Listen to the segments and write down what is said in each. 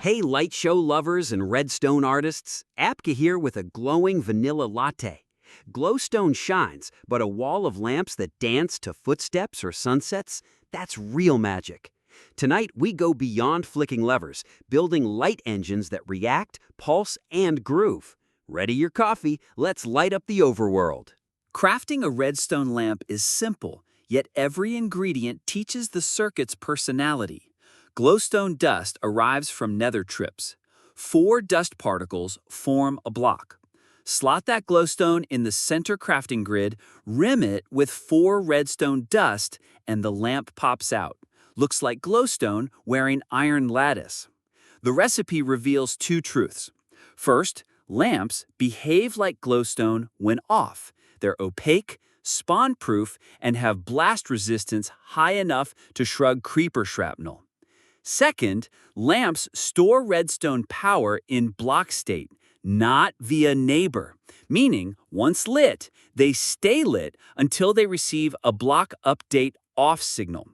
Hey light show lovers and redstone artists, APKA here with a glowing vanilla latte. Glowstone shines, but a wall of lamps that dance to footsteps or sunsets, that's real magic. Tonight we go beyond flicking levers, building light engines that react, pulse, and groove. Ready your coffee, let's light up the overworld. Crafting a redstone lamp is simple, yet every ingredient teaches the circuit's personality. Glowstone dust arrives from nether trips. 4 dust particles form a block. Slot that glowstone in the center crafting grid, rim it with 4 redstone dust, and the lamp pops out. Looks like glowstone wearing iron lattice. The recipe reveals 2 truths. First, lamps behave like glowstone when off. They're opaque, spawn-proof, and have blast resistance high enough to shrug creeper shrapnel. Second, lamps store redstone power in block state, not via neighbor, meaning once lit, they stay lit until they receive a block update off signal.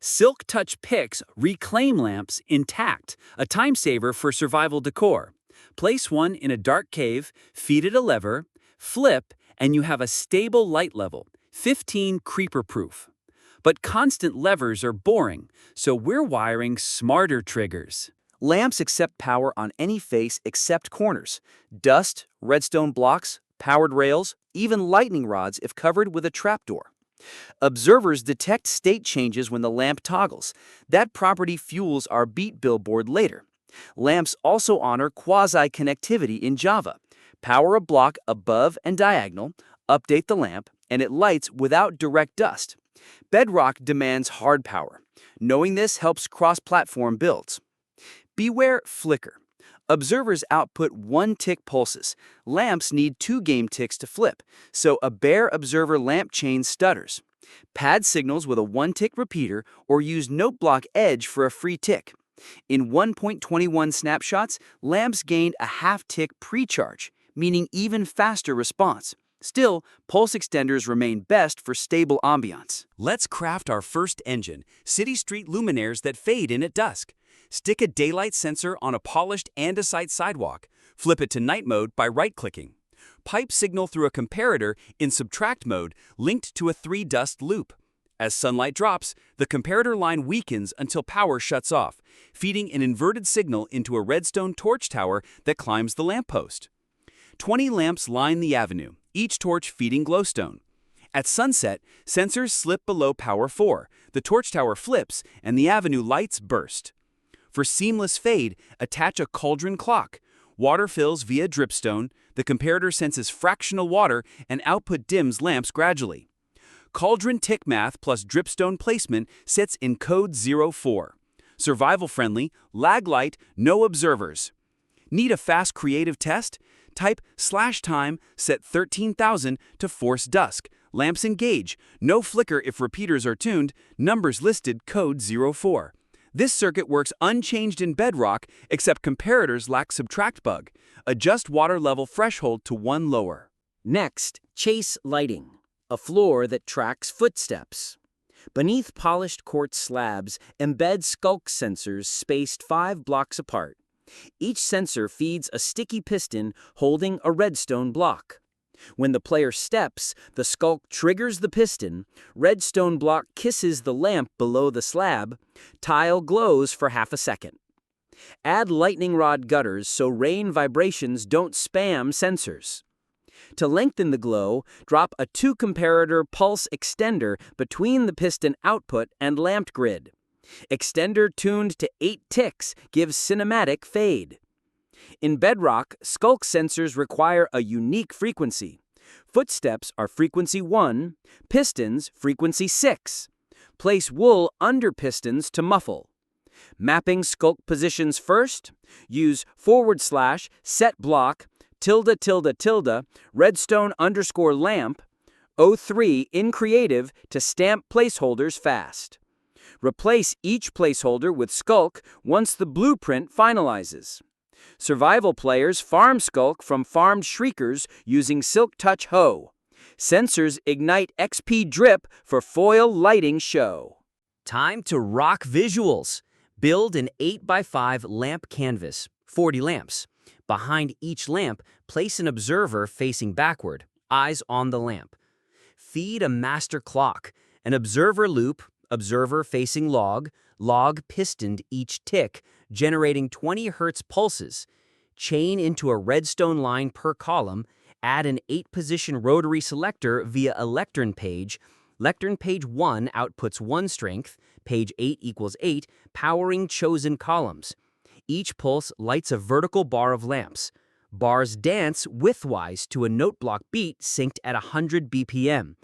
Silk Touch picks reclaim lamps intact, a time saver for survival decor. Place one in a dark cave, feed it a lever, flip, and you have a stable light level, 15 creeper-proof. But constant levers are boring, so we're wiring smarter triggers. Lamps accept power on any face except corners. Dust, redstone blocks, powered rails, even lightning rods if covered with a trapdoor. Observers detect state changes when the lamp toggles. That property fuels our beat billboard later. Lamps also honor quasi-connectivity in Java. Power a block above and diagonal, update the lamp, and it lights without direct dust. Bedrock demands hard power. Knowing this helps cross-platform builds. Beware flicker. Observers output 1-tick pulses. Lamps need 2 game ticks to flip, so a bare observer lamp chain stutters. Pad signals with a 1-tick repeater or use note block edge for a free tick. In 1.21 snapshots, lamps gained a half-tick pre-charge, meaning even faster response. Still, pulse extenders remain best for stable ambiance. Let's craft our first engine, city street luminaires that fade in at dusk. Stick a daylight sensor on a polished andesite sidewalk. Flip it to night mode by right-clicking. Pipe signal through a comparator in subtract mode linked to a 3-dust loop. As sunlight drops, the comparator line weakens until power shuts off, feeding an inverted signal into a redstone torch tower that climbs the lamppost. 20 lamps line the avenue, each torch feeding glowstone. At sunset, sensors slip below power 4, the torch tower flips, and the avenue lights burst. For seamless fade, attach a cauldron-clock. Water fills via dripstone, the comparator senses fractional water, and output dims lamps gradually. Cauldron tick math plus dripstone placement sits in code 04. Survival-friendly, lag light, no observers. Need a fast creative test? Type /time, set 13,000 to force dusk. Lamps engage, no flicker if repeaters are tuned, numbers listed code 04. This circuit works unchanged in Bedrock, except comparators lack subtract bug. Adjust water level threshold to 1 lower. Next, chase lighting, a floor that tracks footsteps. Beneath polished quartz slabs, embed sculk sensors spaced 5 blocks apart. Each sensor feeds a sticky piston holding a redstone block. When the player steps, the sculk triggers the piston, redstone block kisses the lamp below the slab, tile glows for half a second. Add lightning rod gutters so rain vibrations don't spam sensors. To lengthen the glow, drop a 2-comparator pulse extender between the piston output and lamp grid. Extender tuned to 8 ticks gives cinematic fade. In Bedrock, sculk sensors require a unique frequency. Footsteps are frequency 1, pistons frequency 6. Place wool under pistons to muffle. Mapping sculk positions first, use /setblock redstone_lamp 03 in creative to stamp placeholders fast. Replace each placeholder with sculk once the blueprint finalizes. Survival players farm sculk from farmed shriekers using Silk Touch Hoe. Sensors ignite XP drip for foil lighting show. Time to rock visuals. Build an 8x5 lamp canvas, 40 lamps. Behind each lamp, place an observer facing backward, eyes on the lamp. Feed a master clock, an observer loop, observer facing log, log pistoned each tick, generating 20 Hz pulses. Chain into a redstone line per column, add an 8-position rotary selector via a lectern page. Lectern page 1 outputs 1 strength, page 8 equals 8, powering chosen columns. Each pulse lights a vertical bar of lamps. Bars dance widthwise to a note block beat synced at 100 BPM.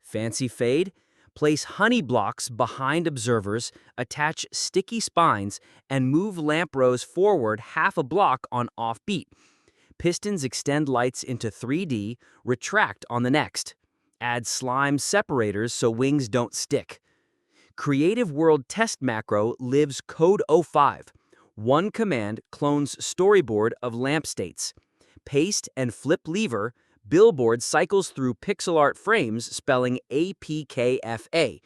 Fancy fade? Place honey blocks behind observers, attach sticky spines, and move lamp rows forward half a block on off-beat. Pistons extend lights into 3D, retract on the next. Add slime separators so wings don't stick. Creative World Test Macro lives code 05. One command clones storyboard of lamp states. Paste and flip lever, billboard cycles through pixel art frames spelling APKAFE.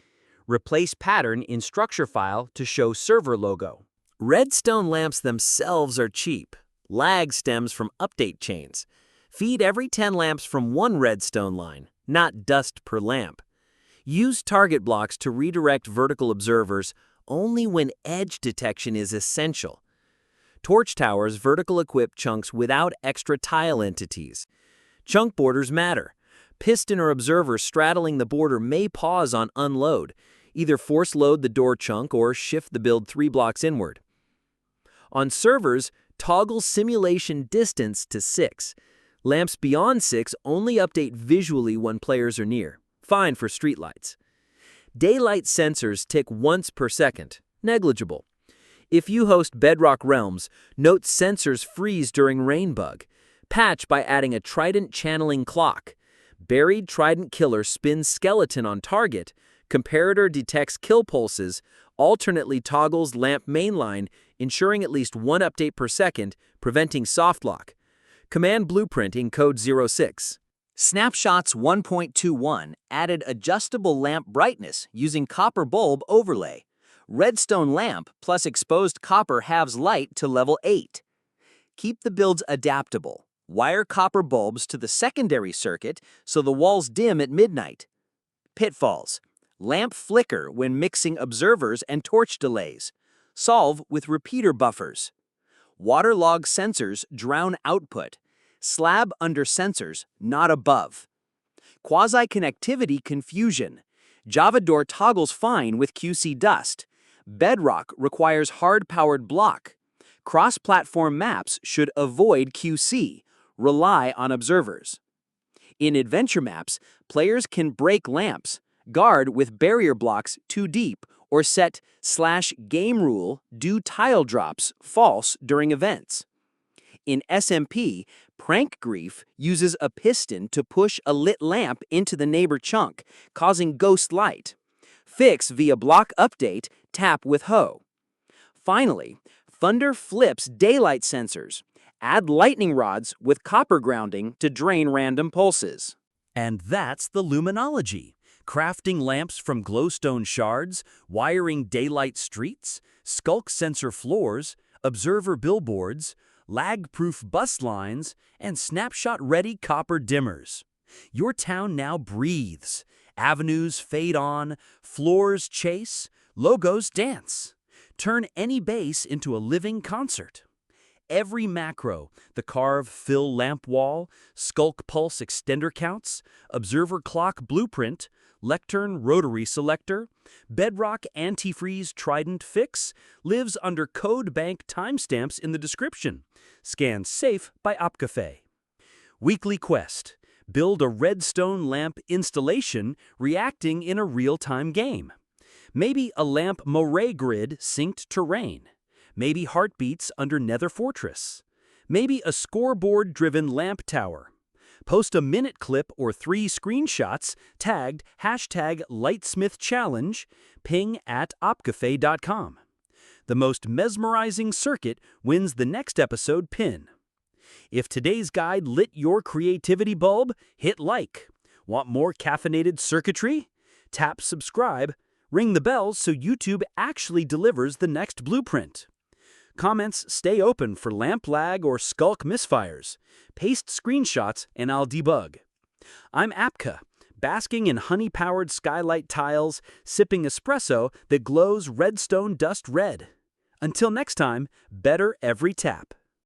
Replace pattern in structure file to show server logo. Redstone lamps themselves are cheap. Lag stems from update chains. Feed every 10 lamps from one redstone line, not dust per lamp. Use target blocks to redirect vertical observers only when edge detection is essential. Torch towers vertical equip chunks without extra tile entities. Chunk borders matter. Piston or observer straddling the border may pause on unload. Either force load the door chunk or shift the build 3 blocks inward. On servers, toggle simulation distance to 6. Lamps beyond 6 only update visually when players are near. Fine for streetlights. Daylight sensors tick once per second. Negligible. If you host Bedrock realms, note sensors freeze during rainbug. Patch by adding a trident channeling clock. Buried trident killer spins skeleton on target. Comparator detects kill pulses. Alternately toggles lamp mainline, ensuring at least 1 update per second, preventing soft lock. Command blueprint in code 06. Snapshots 1.21 added adjustable lamp brightness using copper bulb overlay. Redstone lamp plus exposed copper halves light to level 8. Keep the builds adaptable. Wire copper bulbs to the secondary circuit so the walls dim at midnight. Pitfalls. Lamp flicker when mixing observers and torch delays. Solve with repeater buffers. Waterlog sensors drown output. Slab under sensors, not above. Quasi-connectivity confusion. Java door toggles fine with QC dust. Bedrock requires hard-powered block. Cross-platform maps should avoid QC. Rely on observers. In adventure maps, players can break lamps, guard with barrier blocks too deep, or set /game rule do tile drops false during events. In SMP, Prank Grief uses a piston to push a lit lamp into the neighbor chunk, causing ghost light. Fix via block update, tap with hoe. Finally, Thunder flips daylight sensors. Add lightning rods with copper grounding to drain random pulses. And that's the luminology. Crafting lamps from glowstone shards, wiring daylight streets, sculk sensor floors, observer billboards, lag-proof bus lines, and snapshot-ready copper dimmers. Your town now breathes. Avenues fade on, floors chase, logos dance. Turn any base into a living concert. Every macro, the carve fill lamp wall, sculk pulse extender counts, observer clock blueprint, lectern rotary selector, bedrock antifreeze trident fix, lives under code bank timestamps in the description. Scanned safe by APKAFE. Weekly quest. Build a redstone lamp installation reacting in a real-time game. Maybe a lamp moray grid synced to rain. Maybe heartbeats under Nether Fortress. Maybe a scoreboard-driven lamp tower. Post a minute clip or 3 screenshots tagged #LightsmithChallenge, ping at apkafe.com. The most mesmerizing circuit wins the next episode pin. If today's guide lit your creativity bulb, hit like. Want more caffeinated circuitry? Tap subscribe, ring the bells so YouTube actually delivers the next blueprint. Comments stay open for lamp lag or sculk misfires. Paste screenshots and I'll debug. I'm APKA, basking in honey-powered skylight tiles, sipping espresso that glows redstone dust red. Until next time, better every tap.